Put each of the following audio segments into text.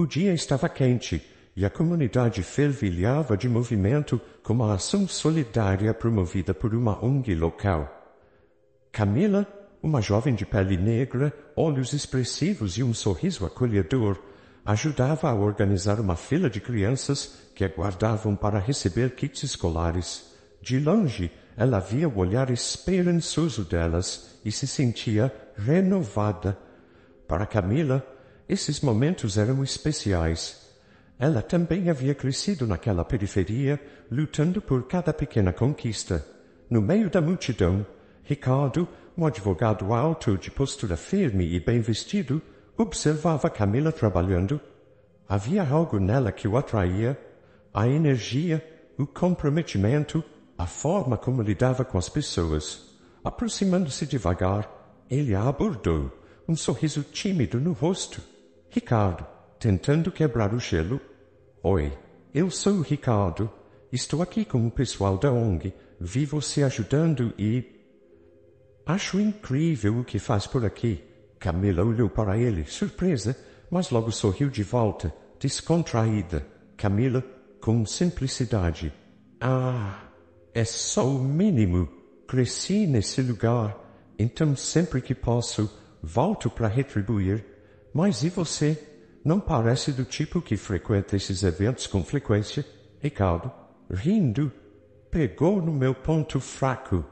O dia estava quente e a comunidade fervilhava de movimento com uma ação solidária promovida por uma ONG local. Camila, uma jovem de pele negra, olhos expressivos e um sorriso acolhedor, ajudava a organizar uma fila de crianças que aguardavam para receber kits escolares. De longe, ela via o olhar esperançoso delas e se sentia renovada. Para Camila, esses momentos eram especiais. Ela também havia crescido naquela periferia, lutando por cada pequena conquista. No meio da multidão, Ricardo, um advogado alto de postura firme e bem vestido, observava Camila trabalhando. Havia algo nela que o atraía, a energia, o comprometimento, a forma como lidava com as pessoas. Aproximando-se devagar, ele a abordou, um sorriso tímido no rosto. Ricardo, tentando quebrar o gelo. Oi, eu sou o Ricardo. Estou aqui com o pessoal da ONG. Vi você ajudando e... Acho incrível o que faz por aqui. Camila olhou para ele, surpresa, mas logo sorriu de volta, descontraída. Camila, com simplicidade. Ah, é só o mínimo. Cresci nesse lugar, então sempre que posso, volto para retribuir. Mas e você? Não parece do tipo que frequenta esses eventos com frequência? Ricardo, rindo, pegou no meu ponto fraco.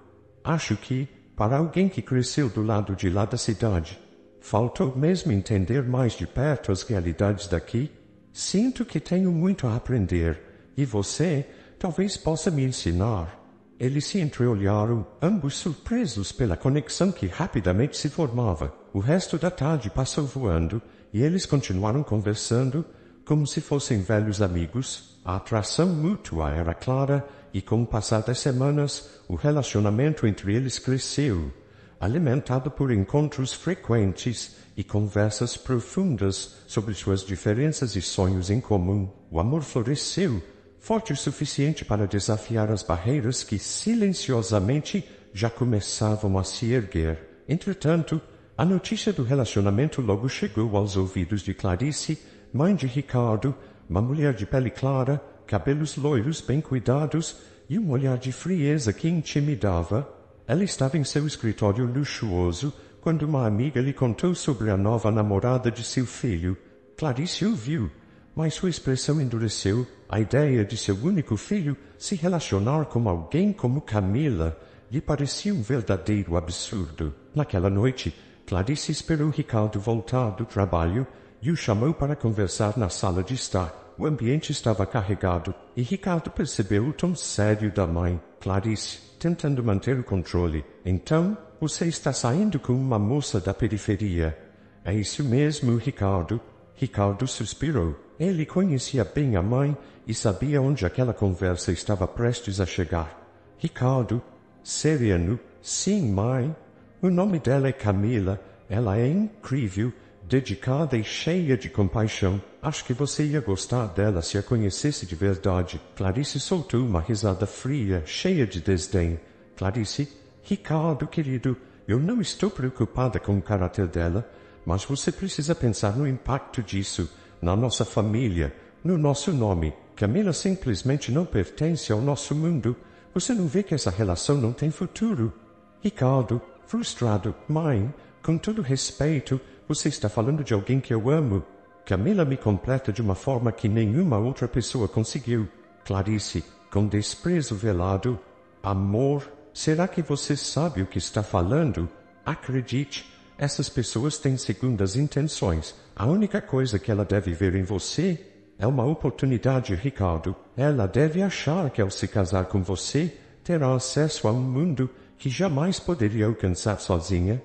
Acho que, para alguém que cresceu do lado de lá da cidade, faltou mesmo entender mais de perto as realidades daqui. Sinto que tenho muito a aprender, e você talvez possa me ensinar. Eles se entreolharam, ambos surpresos pela conexão que rapidamente se formava. O resto da tarde passou voando, e eles continuaram conversando, como se fossem velhos amigos. A atração mútua era clara, e com o passar das semanas, o relacionamento entre eles cresceu, alimentado por encontros frequentes e conversas profundas sobre suas diferenças e sonhos em comum. O amor floresceu, forte o suficiente para desafiar as barreiras que silenciosamente já começavam a se erguer. Entretanto, a notícia do relacionamento logo chegou aos ouvidos de Clarice, mãe de Ricardo, uma mulher de pele clara, cabelos loiros bem cuidados e um olhar de frieza que intimidava. Ela estava em seu escritório luxuoso quando uma amiga lhe contou sobre a nova namorada de seu filho. Clarice ouviu, mas sua expressão endureceu. A ideia de seu único filho se relacionar com alguém como Camila lhe parecia um verdadeiro absurdo. Naquela noite, Clarice esperou Ricardo voltar do trabalho e o chamou para conversar na sala de estar. O ambiente estava carregado e Ricardo percebeu o tom sério da mãe. Clarice, tentando manter o controle. Então, você está saindo com uma moça da periferia. É isso mesmo, Ricardo. Ricardo suspirou. Ele conhecia bem a mãe e sabia onde aquela conversa estava prestes a chegar. Ricardo, sereno, sim, mãe. O nome dela é Camila. Ela é incrível, dedicada e cheia de compaixão. Acho que você ia gostar dela se a conhecesse de verdade. Clarice soltou uma risada fria, cheia de desdém. Clarice, Ricardo, querido, eu não estou preocupada com o caráter dela, mas você precisa pensar no impacto disso, na nossa família, no nosso nome. Camila simplesmente não pertence ao nosso mundo. Você não vê que essa relação não tem futuro? Ricardo, frustrado, mãe, com todo respeito, você está falando de alguém que eu amo. Camila me completa de uma forma que nenhuma outra pessoa conseguiu. Clarice, com desprezo velado. Amor, será que você sabe o que está falando? Acredite, essas pessoas têm segundas intenções. A única coisa que ela deve ver em você é uma oportunidade, Ricardo. Ela deve achar que ao se casar com você, terá acesso a um mundo que jamais poderia alcançar sozinha.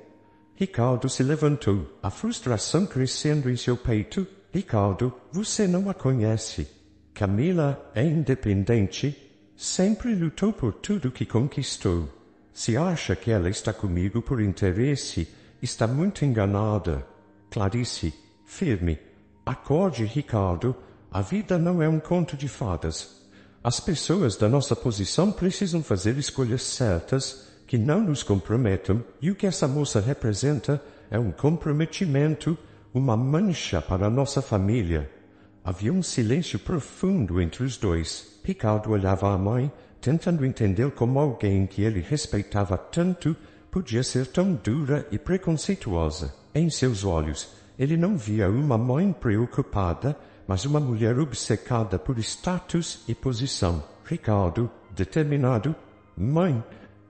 Ricardo se levantou, a frustração crescendo em seu peito. Ricardo, você não a conhece. Camila é independente. Sempre lutou por tudo que conquistou. Se acha que ela está comigo por interesse, está muito enganada. Clarice, firme. Acorde, Ricardo. A vida não é um conto de fadas. As pessoas da nossa posição precisam fazer escolhas certas que não nos comprometam, e o que essa moça representa é um comprometimento, uma mancha para a nossa família. Havia um silêncio profundo entre os dois. Ricardo olhava a mãe, tentando entender como alguém que ele respeitava tanto podia ser tão dura e preconceituosa. Em seus olhos, ele não via uma mãe preocupada, mas uma mulher obcecada por status e posição. Ricardo, determinado: "Mãe,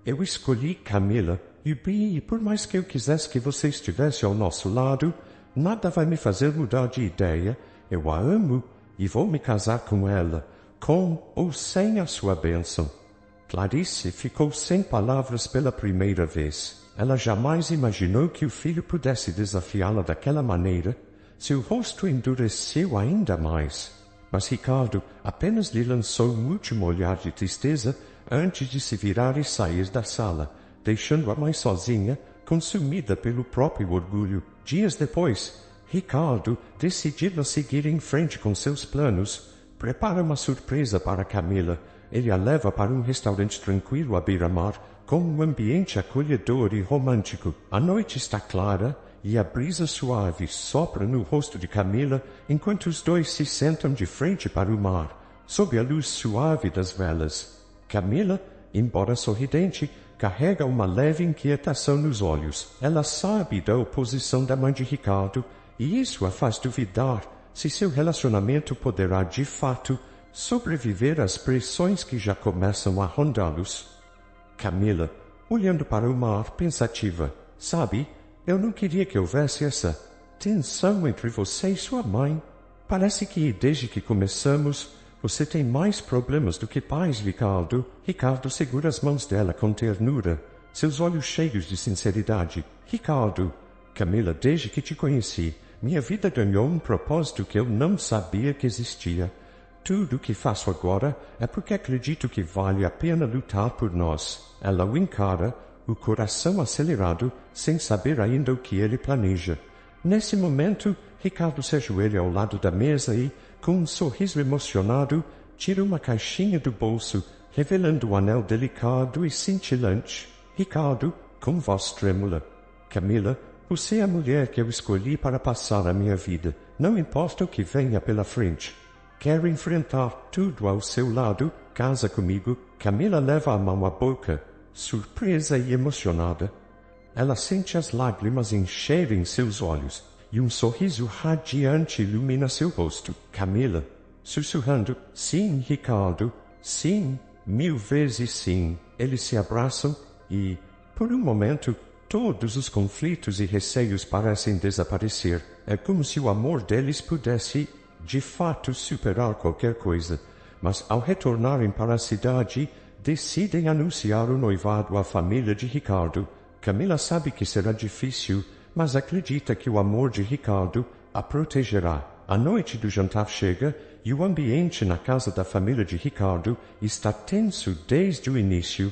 eu escolhi Camila, e por mais que eu quisesse que você estivesse ao nosso lado, nada vai me fazer mudar de ideia. Eu a amo e vou me casar com ela, com ou sem a sua bênção." Clarice ficou sem palavras pela primeira vez. Ela jamais imaginou que o filho pudesse desafiá-la daquela maneira. Seu rosto endureceu ainda mais. Mas Ricardo apenas lhe lançou um último olhar de tristeza antes de se virar e sair da sala, deixando a mãe sozinha, consumida pelo próprio orgulho. Dias depois, Ricardo, decidido a seguir em frente com seus planos, prepara uma surpresa para Camila. Ele a leva para um restaurante tranquilo à beira-mar, com um ambiente acolhedor e romântico. A noite está clara e a brisa suave sopra no rosto de Camila enquanto os dois se sentam de frente para o mar, sob a luz suave das velas. Camila, embora sorridente, carrega uma leve inquietação nos olhos. Ela sabe da oposição da mãe de Ricardo, e isso a faz duvidar se seu relacionamento poderá, de fato, sobreviver às pressões que já começam a rondá-los. Camila, olhando para o mar, pensativa: "Sabe, eu não queria que houvesse essa tensão entre você e sua mãe. Parece que, desde que começamos, você tem mais problemas do que paz, Ricardo." Ricardo segura as mãos dela com ternura, seus olhos cheios de sinceridade. "Ricardo, Camila, desde que te conheci, minha vida ganhou um propósito que eu não sabia que existia. Tudo o que faço agora é porque acredito que vale a pena lutar por nós." Ela o encara, o coração acelerado, sem saber ainda o que ele planeja. Nesse momento, Ricardo se ajoelha ao lado da mesa e, com um sorriso emocionado, tira uma caixinha do bolso, revelando um anel delicado e cintilante. Ricardo, com voz trêmula: "Camila, você é a mulher que eu escolhi para passar a minha vida. Não importa o que venha pela frente. Quero enfrentar tudo ao seu lado. Casa comigo." Camila leva a mão à boca, surpresa e emocionada. Ela sente as lágrimas encherem seus olhos, e um sorriso radiante ilumina seu rosto. Camila, sussurrando: "Sim, Ricardo, sim, 1000 vezes sim." Eles se abraçam e, por um momento, todos os conflitos e receios parecem desaparecer. É como se o amor deles pudesse, de fato, superar qualquer coisa. Mas, ao retornarem para a cidade, decidem anunciar o noivado à família de Ricardo. Camila sabe que será difícil, mas acredita que o amor de Ricardo a protegerá. A noite do jantar chega e o ambiente na casa da família de Ricardo está tenso desde o início.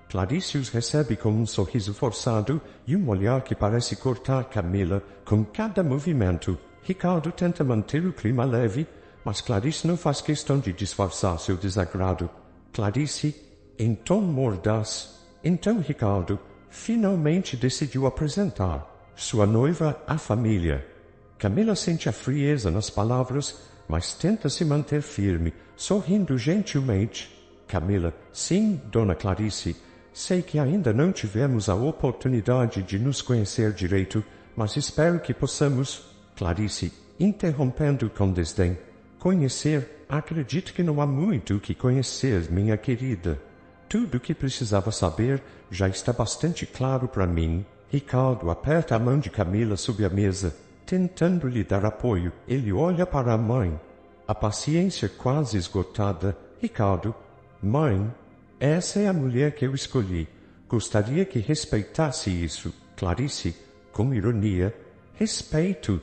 Clarice os recebe com um sorriso forçado e um olhar que parece cortar Camila com cada movimento. Ricardo tenta manter o clima leve, mas Clarice não faz questão de disfarçar seu desagrado. Clarice, em tom mordaz: "Então, Ricardo finalmente decidiu apresentar sua noiva à família." Camila sente a frieza nas palavras, mas tenta se manter firme, sorrindo gentilmente. Camila: "Sim, Dona Clarice. Sei que ainda não tivemos a oportunidade de nos conhecer direito, mas espero que possamos." Clarice, interrompendo com desdém: "Conhecer? Acredito que não há muito o que conhecer, minha querida. Tudo o que precisava saber já está bastante claro para mim." Ricardo aperta a mão de Camila sob a mesa, tentando lhe dar apoio. Ele olha para a mãe, a paciência quase esgotada. "Ricardo, mãe, essa é a mulher que eu escolhi. Gostaria que respeitasse isso." Clarice, com ironia: "Respeito.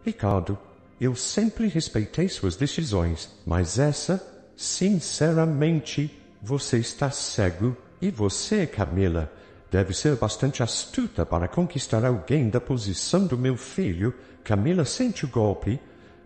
Ricardo, eu sempre respeitei suas decisões, mas essa, sinceramente, você está cego. E você, Camila, deve ser bastante astuta para conquistar alguém da posição do meu filho." Camila sente o golpe.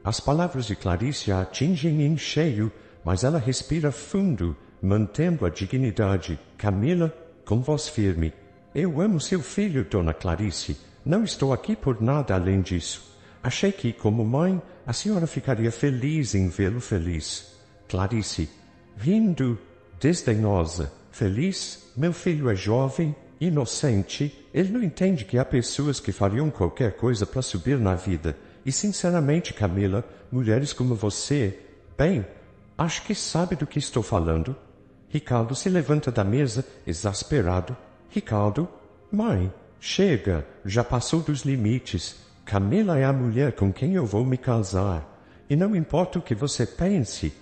As palavras de Clarice a atingem em cheio, mas ela respira fundo, mantendo a dignidade. Camila, com voz firme: "Eu amo seu filho, Dona Clarice. Não estou aqui por nada além disso. Achei que, como mãe, a senhora ficaria feliz em vê-lo feliz. Clarice, rindo, desdenhosa. Feliz? Meu filho é jovem, inocente. Ele não entende que há pessoas que fariam qualquer coisa para subir na vida. E sinceramente, Camila, mulheres como você, bem, acho que sabe do que estou falando. Ricardo se levanta da mesa, exasperado. Ricardo, mãe, chega, já passou dos limites. Camila é a mulher com quem eu vou me casar. E não importa o que você pense.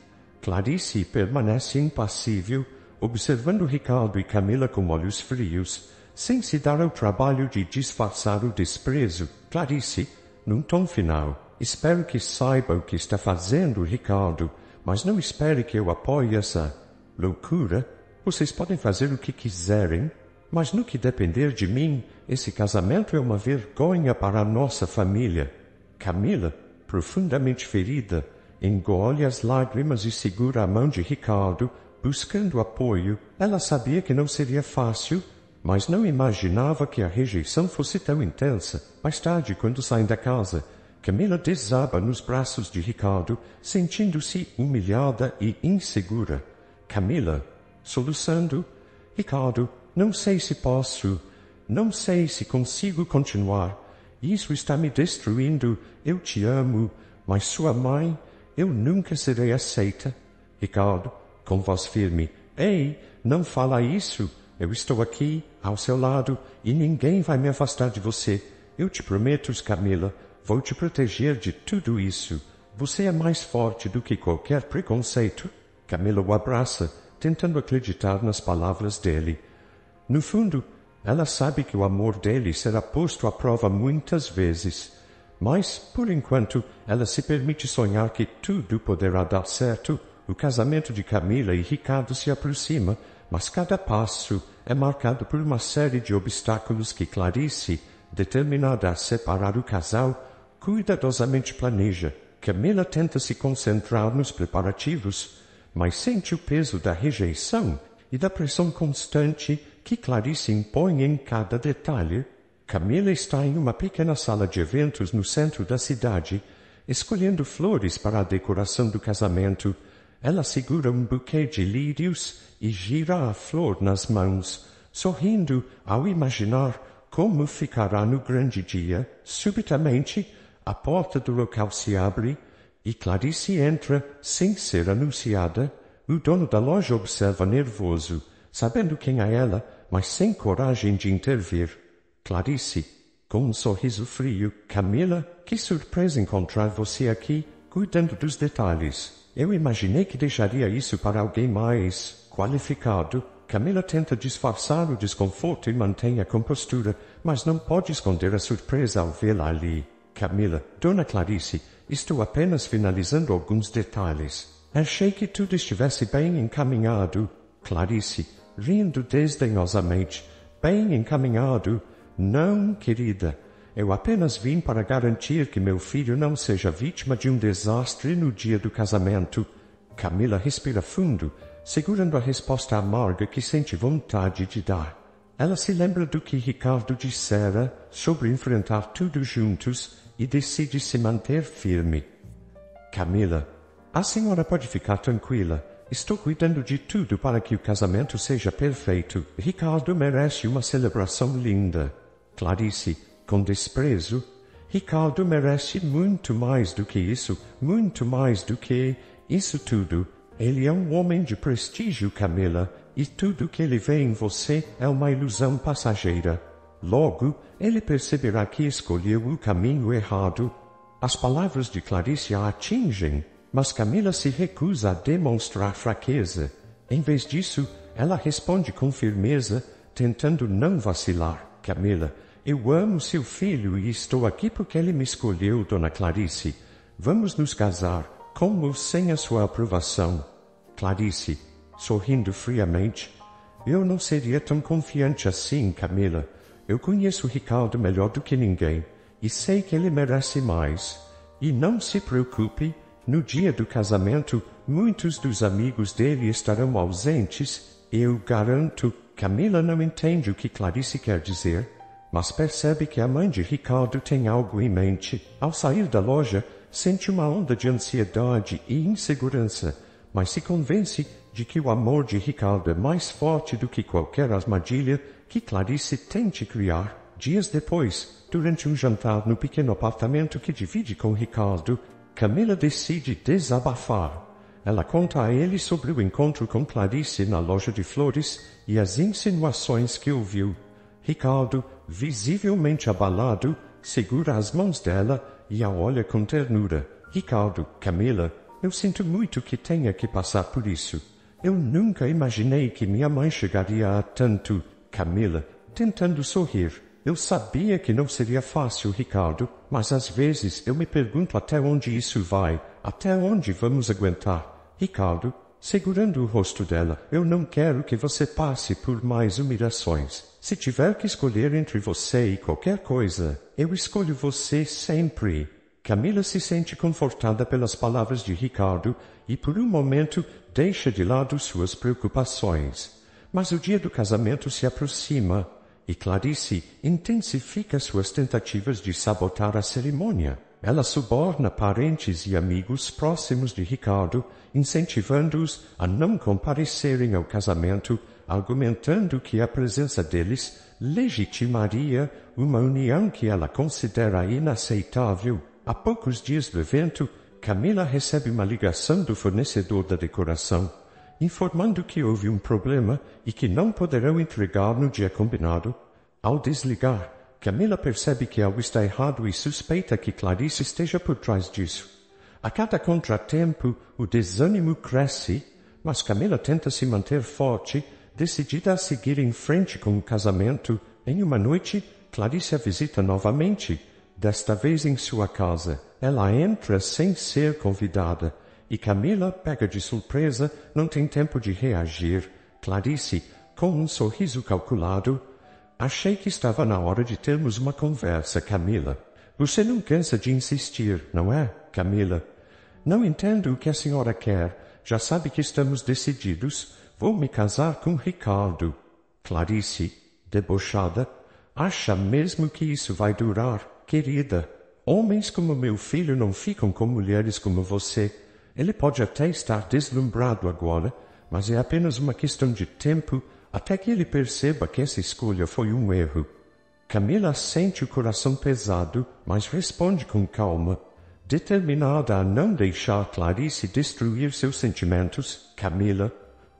Clarice permanece impassível, observando Ricardo e Camila com olhos frios, sem se dar ao trabalho de disfarçar o desprezo. Clarice, num tom final, espero que saiba o que está fazendo, Ricardo, mas não espere que eu apoie essa loucura. Vocês podem fazer o que quiserem, mas no que depender de mim, esse casamento é uma vergonha para a nossa família. Camila, profundamente ferida, engole as lágrimas e segura a mão de Ricardo, buscando apoio. Ela sabia que não seria fácil, mas não imaginava que a rejeição fosse tão intensa. Mais tarde, quando saem da casa, Camila desaba nos braços de Ricardo, sentindo-se humilhada e insegura. Camila, soluçando, Ricardo, não sei se posso, não sei se consigo continuar. Isso está me destruindo. Eu te amo, mas sua mãe, eu nunca serei aceita. Ricardo, com voz firme, ei, não fala isso. Eu estou aqui, ao seu lado, e ninguém vai me afastar de você. Eu te prometo, Camila, vou te proteger de tudo isso. Você é mais forte do que qualquer preconceito. Camila o abraça, tentando acreditar nas palavras dele. No fundo, ela sabe que o amor dele será posto à prova muitas vezes. Mas, por enquanto, ela se permite sonhar que tudo poderá dar certo. O casamento de Camila e Ricardo se aproxima, mas cada passo é marcado por uma série de obstáculos que Clarice, determinada a separar o casal, cuidadosamente planeja. Camila tenta se concentrar nos preparativos, mas sente o peso da rejeição e da pressão constante que Clarice impõe em cada detalhe. Camila está em uma pequena sala de eventos no centro da cidade, escolhendo flores para a decoração do casamento. Ela segura um buquê de lírios e gira a flor nas mãos, sorrindo ao imaginar como ficará no grande dia. Subitamente, a porta do local se abre e Clarice entra sem ser anunciada. O dono da loja observa nervoso, sabendo quem é ela, mas sem coragem de intervir. Clarice, com um sorriso frio, Camila, que surpresa encontrar você aqui, cuidando dos detalhes. Eu imaginei que deixaria isso para alguém mais qualificado. Camila tenta disfarçar o desconforto e mantém a compostura, mas não pode esconder a surpresa ao vê-la ali. Camila, Dona Clarice, estou apenas finalizando alguns detalhes. Achei que tudo estivesse bem encaminhado. Clarice, rindo desdenhosamente. Bem encaminhado? Não, querida. Eu apenas vim para garantir que meu filho não seja vítima de um desastre no dia do casamento. Camila respira fundo, segurando a resposta amarga que sente vontade de dar. Ela se lembra do que Ricardo dissera sobre enfrentar tudo juntos e decide se manter firme. Camila, a senhora pode ficar tranquila. Estou cuidando de tudo para que o casamento seja perfeito. Ricardo merece uma celebração linda. Clarice, com desprezo, Ricardo merece muito mais do que isso, muito mais do que isso tudo. Ele é um homem de prestígio, Camila, e tudo que ele vê em você é uma ilusão passageira. Logo, ele perceberá que escolheu o caminho errado. As palavras de Clarice a atingem, mas Camila se recusa a demonstrar fraqueza. Em vez disso, ela responde com firmeza, tentando não vacilar. Camila, eu amo seu filho e estou aqui porque ele me escolheu, Dona Clarice. Vamos nos casar, com ou sem a sua aprovação. Clarice, sorrindo friamente, eu não seria tão confiante assim, Camila. Eu conheço Ricardo melhor do que ninguém e sei que ele merece mais. E não se preocupe, no dia do casamento, muitos dos amigos dele estarão ausentes. Eu garanto. Camila não entende o que Clarice quer dizer, mas percebe que a mãe de Ricardo tem algo em mente. Ao sair da loja, sente uma onda de ansiedade e insegurança, mas se convence de que o amor de Ricardo é mais forte do que qualquer armadilha que Clarice tente criar. Dias depois, durante um jantar no pequeno apartamento que divide com Ricardo, Camila decide desabafar. Ela conta a ele sobre o encontro com Clarice na loja de flores e as insinuações que ouviu. Ricardo, visivelmente abalado, segura as mãos dela e a olha com ternura. Ricardo, Camila, eu sinto muito que tenha que passar por isso. Eu nunca imaginei que minha mãe chegaria a tanto. Camila, tentando sorrir. Eu sabia que não seria fácil, Ricardo, mas às vezes eu me pergunto até onde isso vai, até onde vamos aguentar. Ricardo, segurando o rosto dela, eu não quero que você passe por mais humilhações. Se tiver que escolher entre você e qualquer coisa, eu escolho você sempre. Camila se sente confortada pelas palavras de Ricardo e por um momento deixa de lado suas preocupações. Mas o dia do casamento se aproxima e Clarice intensifica suas tentativas de sabotar a cerimônia. Ela suborna parentes e amigos próximos de Ricardo, incentivando-os a não comparecerem ao casamento, argumentando que a presença deles legitimaria uma união que ela considera inaceitável. Há poucos dias do evento, Camila recebe uma ligação do fornecedor da decoração, informando que houve um problema e que não poderão entregar no dia combinado. Ao desligar, Camila percebe que algo está errado e suspeita que Clarice esteja por trás disso. A cada contratempo, o desânimo cresce, mas Camila tenta se manter forte, decidida a seguir em frente com o casamento. Em uma noite, Clarice a visita novamente, desta vez em sua casa. Ela entra sem ser convidada, e Camila, pega de surpresa, não tem tempo de reagir. Clarice, com um sorriso calculado: achei que estava na hora de termos uma conversa, Camila. Você não cansa de insistir, não é, Camila? Não entendo o que a senhora quer. Já sabe que estamos decididos. Vou me casar com Ricardo. Clarice, debochada: acha mesmo que isso vai durar, querida? Homens como meu filho não ficam com mulheres como você. Ele pode até estar deslumbrado agora, mas é apenas uma questão de tempo até que ele perceba que essa escolha foi um erro. Camila sente o coração pesado, mas responde com calma, determinada a não deixar Clarice destruir seus sentimentos. Camila,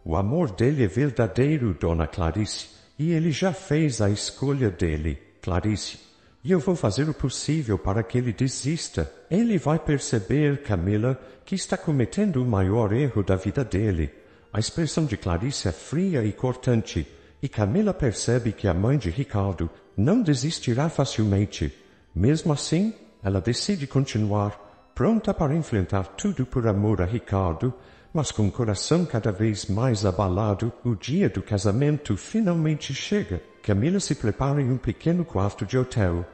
o amor dele é verdadeiro, dona Clarice, e ele já fez a escolha dele. Clarice, e eu vou fazer o possível para que ele desista. Ele vai perceber, Camila, que está cometendo o maior erro da vida dele. A expressão de Clarice é fria e cortante, e Camila percebe que a mãe de Ricardo não desistirá facilmente. Mesmo assim, ela decide continuar, pronta para enfrentar tudo por amor a Ricardo, mas com o coração cada vez mais abalado. O dia do casamento finalmente chega. Camila se prepara em um pequeno quarto de hotel,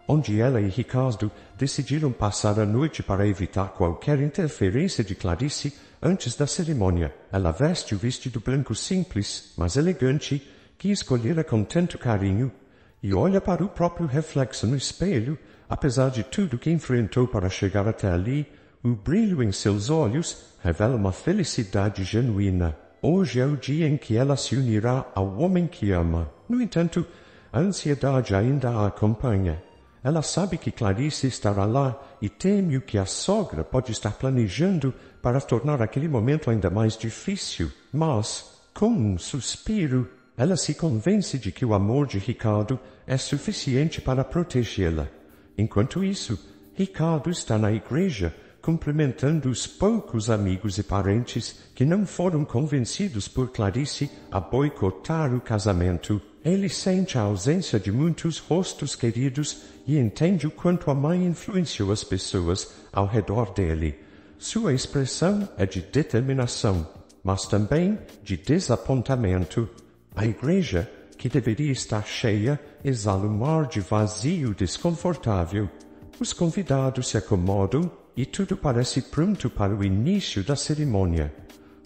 onde ela e Ricardo decidiram passar a noite para evitar qualquer interferência de Clarice antes da cerimônia. Ela veste o vestido branco simples, mas elegante, que escolhera com tanto carinho, e olha para o próprio reflexo no espelho. Apesar de tudo que enfrentou para chegar até ali, o brilho em seus olhos revela uma felicidade genuína. Hoje é o dia em que ela se unirá ao homem que ama. No entanto, a ansiedade ainda a acompanha. Ela sabe que Clarice estará lá e teme o que a sogra pode estar planejando para tornar aquele momento ainda mais difícil. Mas, com um suspiro, ela se convence de que o amor de Ricardo é suficiente para protegê-la. Enquanto isso, Ricardo está na igreja, cumprimentando os poucos amigos e parentes que não foram convencidos por Clarice a boicotar o casamento. Ele sente a ausência de muitos rostos queridos e entende o quanto a mãe influenciou as pessoas ao redor dele. Sua expressão é de determinação, mas também de desapontamento. A igreja, que deveria estar cheia, exala um ar de vazio desconfortável. Os convidados se acomodam e tudo parece pronto para o início da cerimônia.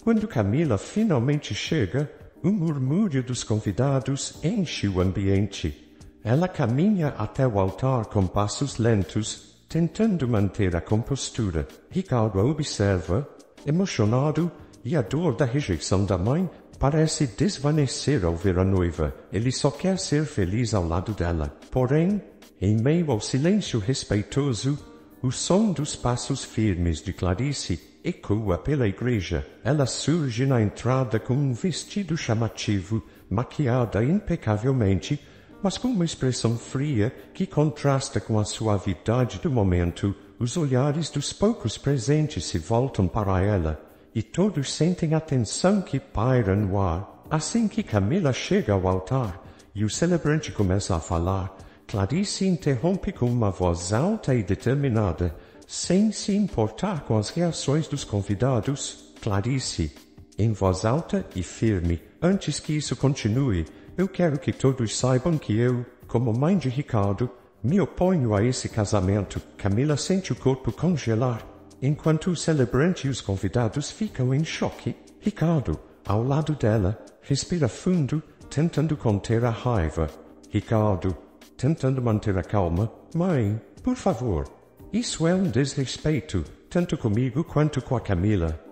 Quando Camila finalmente chega, um murmúrio dos convidados enche o ambiente. Ela caminha até o altar com passos lentos, tentando manter a compostura. Ricardo a observa, emocionado, e a dor da rejeição da mãe parece desvanecer ao ver a noiva. Ele só quer ser feliz ao lado dela. Porém, em meio ao silêncio respeitoso, o som dos passos firmes de Clarice ecoa pela igreja. Ela surge na entrada com um vestido chamativo, maquiada impecavelmente, mas com uma expressão fria que contrasta com a suavidade do momento. Os olhares dos poucos presentes se voltam para ela, e todos sentem a tensão que paira no ar. Assim que Camila chega ao altar e o celebrante começa a falar, Clarice interrompe com uma voz alta e determinada, sem se importar com as reações dos convidados. Clarice, em voz alta e firme, antes que isso continue, eu quero que todos saibam que eu, como mãe de Ricardo, me oponho a esse casamento. Camila sente o corpo congelar, enquanto o celebrante e os convidados ficam em choque. Ricardo, ao lado dela, respira fundo, tentando conter a raiva. Ricardo, tentando manter a calma. Mãe, por favor. Isso é um desrespeito, tanto comigo quanto com a Camila.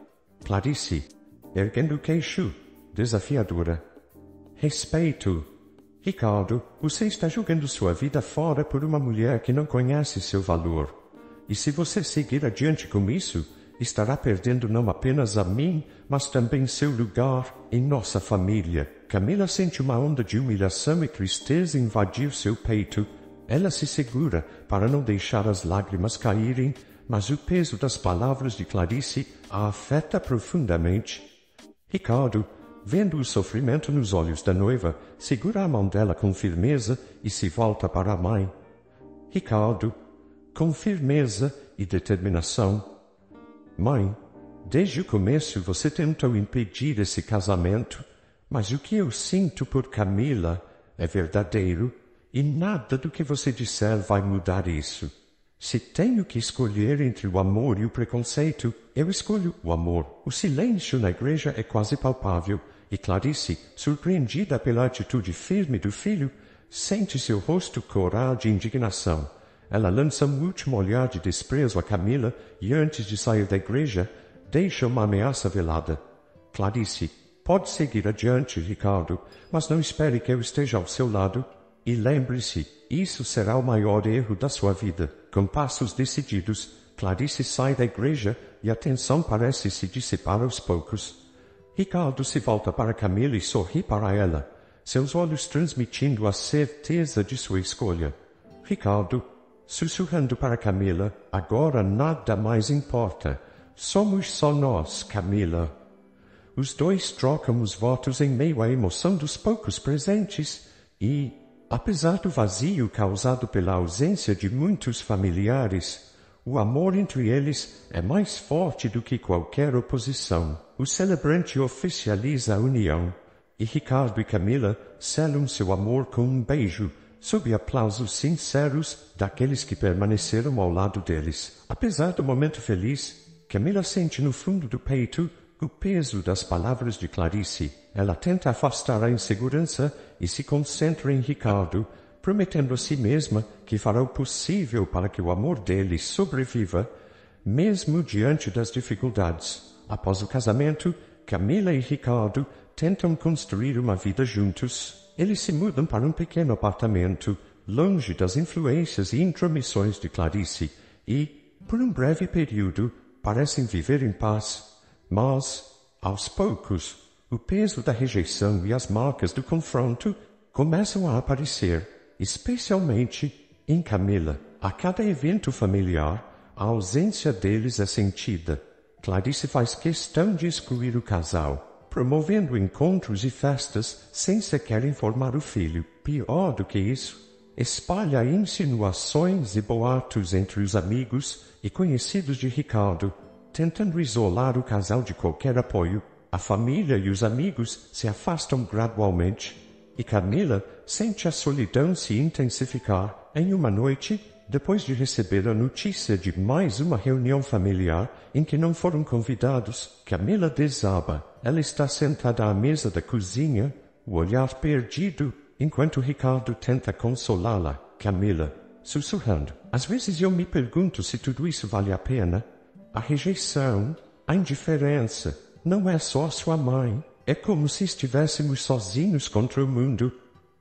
Clarice, erguendo o queixo, desafiadora. Respeito. Ricardo, você está jogando sua vida fora por uma mulher que não conhece seu valor. E se você seguir adiante com isso, estará perdendo não apenas a mim, mas também seu lugar em nossa família. Camila sente uma onda de humilhação e tristeza invadir seu peito. Ela se segura para não deixar as lágrimas caírem, mas o peso das palavras de Clarice a afeta profundamente. Ricardo, vendo o sofrimento nos olhos da noiva, segura a mão dela com firmeza e se volta para a mãe. Ricardo, com firmeza e determinação. Mãe, desde o começo você tentou impedir esse casamento, mas o que eu sinto por Camila é verdadeiro e nada do que você disser vai mudar isso. Se tenho que escolher entre o amor e o preconceito, eu escolho o amor. O silêncio na igreja é quase palpável, e Clarice, surpreendida pela atitude firme do filho, sente seu rosto corar de indignação. Ela lança um último olhar de desprezo a Camila e, antes de sair da igreja, deixa uma ameaça velada. Clarice, pode seguir adiante, Ricardo, mas não espere que eu esteja ao seu lado. E lembre-se, isso será o maior erro da sua vida. Com passos decididos, Clarice sai da igreja e a tensão parece se dissipar aos poucos. Ricardo se volta para Camila e sorri para ela, seus olhos transmitindo a certeza de sua escolha. Ricardo, sussurrando para Camila, agora nada mais importa. Somos só nós, Camila. Os dois trocam os votos em meio à emoção dos poucos presentes e, apesar do vazio causado pela ausência de muitos familiares, o amor entre eles é mais forte do que qualquer oposição. O celebrante oficializa a união, e Ricardo e Camila selam seu amor com um beijo, sob aplausos sinceros daqueles que permaneceram ao lado deles. Apesar do momento feliz, Camila sente no fundo do peito o peso das palavras de Clarice. Ela tenta afastar a insegurança e se concentra em Ricardo, prometendo a si mesma que fará o possível para que o amor deles sobreviva, mesmo diante das dificuldades. Após o casamento, Camila e Ricardo tentam construir uma vida juntos. Eles se mudam para um pequeno apartamento, longe das influências e intromissões de Clarice, e, por um breve período, parecem viver em paz. Mas, aos poucos, o peso da rejeição e as marcas do confronto começam a aparecer, especialmente em Camila. A cada evento familiar, a ausência deles é sentida. Clarice faz questão de excluir o casal, promovendo encontros e festas sem sequer informar o filho. Pior do que isso, espalha insinuações e boatos entre os amigos e conhecidos de Ricardo, tentando isolar o casal de qualquer apoio. A família e os amigos se afastam gradualmente, e Camila sente a solidão se intensificar. Em uma noite, depois de receber a notícia de mais uma reunião familiar em que não foram convidados, Camila desaba. Ela está sentada à mesa da cozinha, o olhar perdido enquanto Ricardo tenta consolá-la. Camila, sussurrando. Às vezes eu me pergunto se tudo isso vale a pena. A rejeição, a indiferença, não é só sua mãe. É como se estivéssemos sozinhos contra o mundo.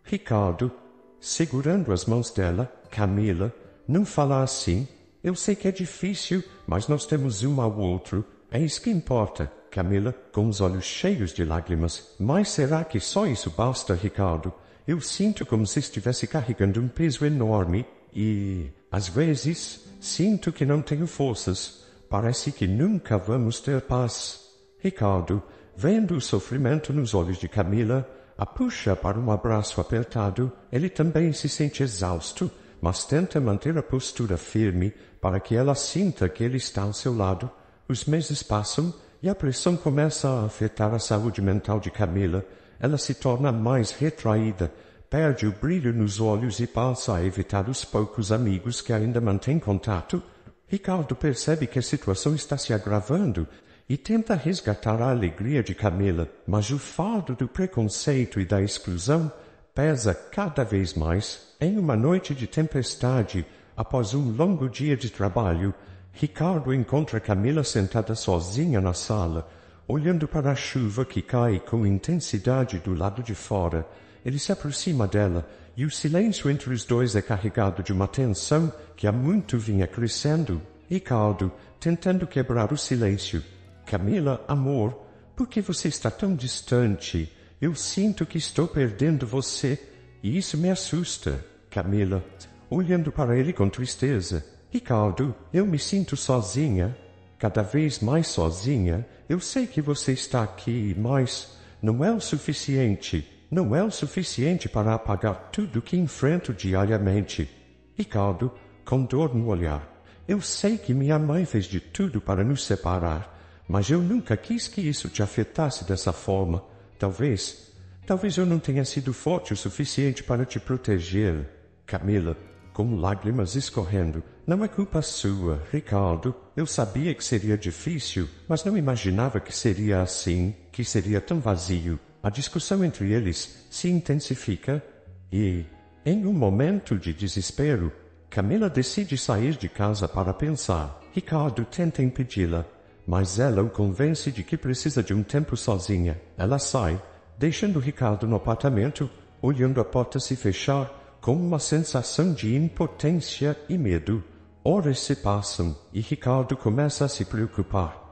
Ricardo, segurando as mãos dela. Camila, não fala assim. Eu sei que é difícil, mas nós temos um ao outro. É isso que importa. Camila, com os olhos cheios de lágrimas. Mas será que só isso basta, Ricardo? Eu sinto como se estivesse carregando um peso enorme e, às vezes, sinto que não tenho forças. Parece que nunca vamos ter paz. Ricardo, vendo o sofrimento nos olhos de Camila, a puxa para um abraço apertado. Ele também se sente exausto, mas tenta manter a postura firme para que ela sinta que ele está ao seu lado. Os meses passam e a pressão começa a afetar a saúde mental de Camila. Ela se torna mais retraída, perde o brilho nos olhos e passa a evitar os poucos amigos que ainda mantém contato. Ricardo percebe que a situação está se agravando e tenta resgatar a alegria de Camila, mas o fardo do preconceito e da exclusão pesa cada vez mais. Em uma noite de tempestade, após um longo dia de trabalho, Ricardo encontra Camila sentada sozinha na sala, olhando para a chuva que cai com intensidade do lado de fora. Ele se aproxima dela e o silêncio entre os dois é carregado de uma tensão que há muito vinha crescendo. Ricardo, tentando quebrar o silêncio. Camila, amor, por que você está tão distante? Eu sinto que estou perdendo você e isso me assusta. Camila, olhando para ele com tristeza. Ricardo, eu me sinto sozinha, cada vez mais sozinha. Eu sei que você está aqui, mas não é o suficiente. Não é o suficiente para apagar tudo que enfrento diariamente. Ricardo, com dor no olhar. Eu sei que minha mãe fez de tudo para nos separar, mas eu nunca quis que isso te afetasse dessa forma. Talvez eu não tenha sido forte o suficiente para te proteger. Camila, com lágrimas escorrendo. Não é culpa sua, Ricardo. Eu sabia que seria difícil, mas não imaginava que seria assim, que seria tão vazio. A discussão entre eles se intensifica e, em um momento de desespero, Camila decide sair de casa para pensar. Ricardo tenta impedi-la, mas ela o convence de que precisa de um tempo sozinha. Ela sai, deixando Ricardo no apartamento, olhando a porta se fechar, com uma sensação de impotência e medo. Horas se passam e Ricardo começa a se preocupar.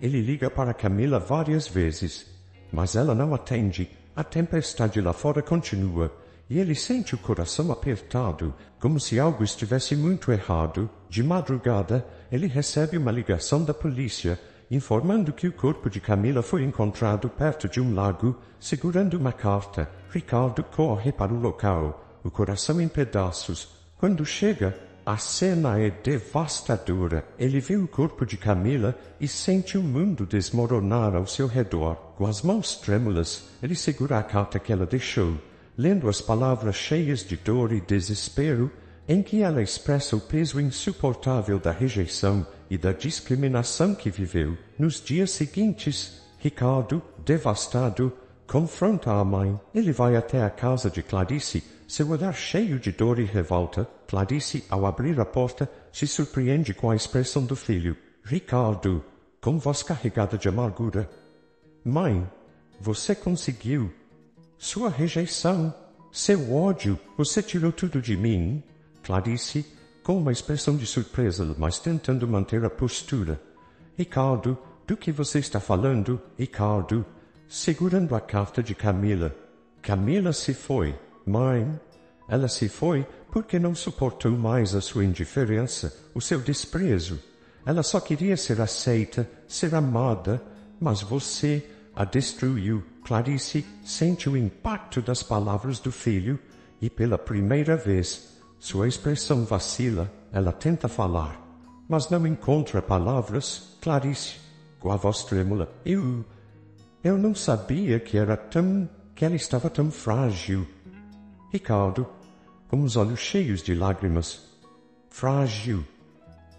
Ele liga para Camila várias vezes, mas ela não atende. A tempestade lá fora continua e ele sente o coração apertado, como se algo estivesse muito errado. De madrugada, ele recebe uma ligação da polícia, informando que o corpo de Camila foi encontrado perto de um lago, segurando uma carta. Ricardo corre para o local, o coração em pedaços. Quando chega, a cena é devastadora. Ele vê o corpo de Camila e sente o mundo desmoronar ao seu redor. Com as mãos trêmulas, ele segura a carta que ela deixou, lendo as palavras cheias de dor e desespero, em que ela expressa o peso insuportável da rejeição e da discriminação que viveu. Nos dias seguintes, Ricardo, devastado, confronta a mãe. Ele vai até a casa de Clarice, seu olhar cheio de dor e revolta. Clarice, ao abrir a porta, se surpreende com a expressão do filho. Ricardo, com voz carregada de amargura. Mãe, você conseguiu. Sua rejeição, seu ódio, você tirou tudo de mim. Clarice, com uma expressão de surpresa, mas tentando manter a postura. Ricardo, do que você está falando? Ricardo, segurando a carta de Camila. Camila se foi. Mãe, ela se foi porque não suportou mais a sua indiferença, o seu desprezo. Ela só queria ser aceita, ser amada, mas você a destruiu. Clarice sente o impacto das palavras do filho e, pela primeira vez, sua expressão vacila. Ela tenta falar, mas não encontra palavras. Clarice, com a voz trêmula, eu não sabia que ela estava tão frágil. Ricardo, com os olhos cheios de lágrimas. Frágil.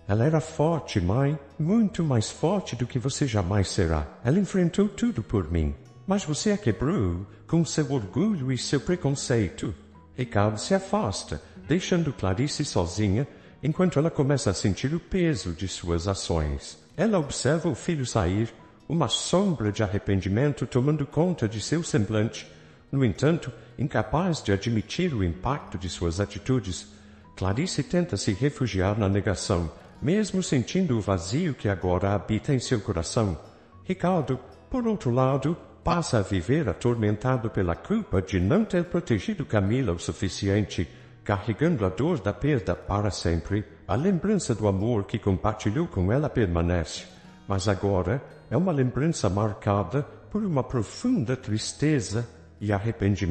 Ela era forte, mãe, muito mais forte do que você jamais será. Ela enfrentou tudo por mim. Mas você a quebrou com seu orgulho e seu preconceito. Ricardo se afasta, deixando Clarice sozinha, enquanto ela começa a sentir o peso de suas ações. Ela observa o filho sair, uma sombra de arrependimento tomando conta de seu semblante. No entanto, incapaz de admitir o impacto de suas atitudes, Clarice tenta se refugiar na negação, mesmo sentindo o vazio que agora habita em seu coração. Ricardo, por outro lado, passa a viver atormentado pela culpa de não ter protegido Camila o suficiente, carregando a dor da perda para sempre. A lembrança do amor que compartilhou com ela permanece, mas agora é uma lembrança marcada por uma profunda tristeza e arrependimento.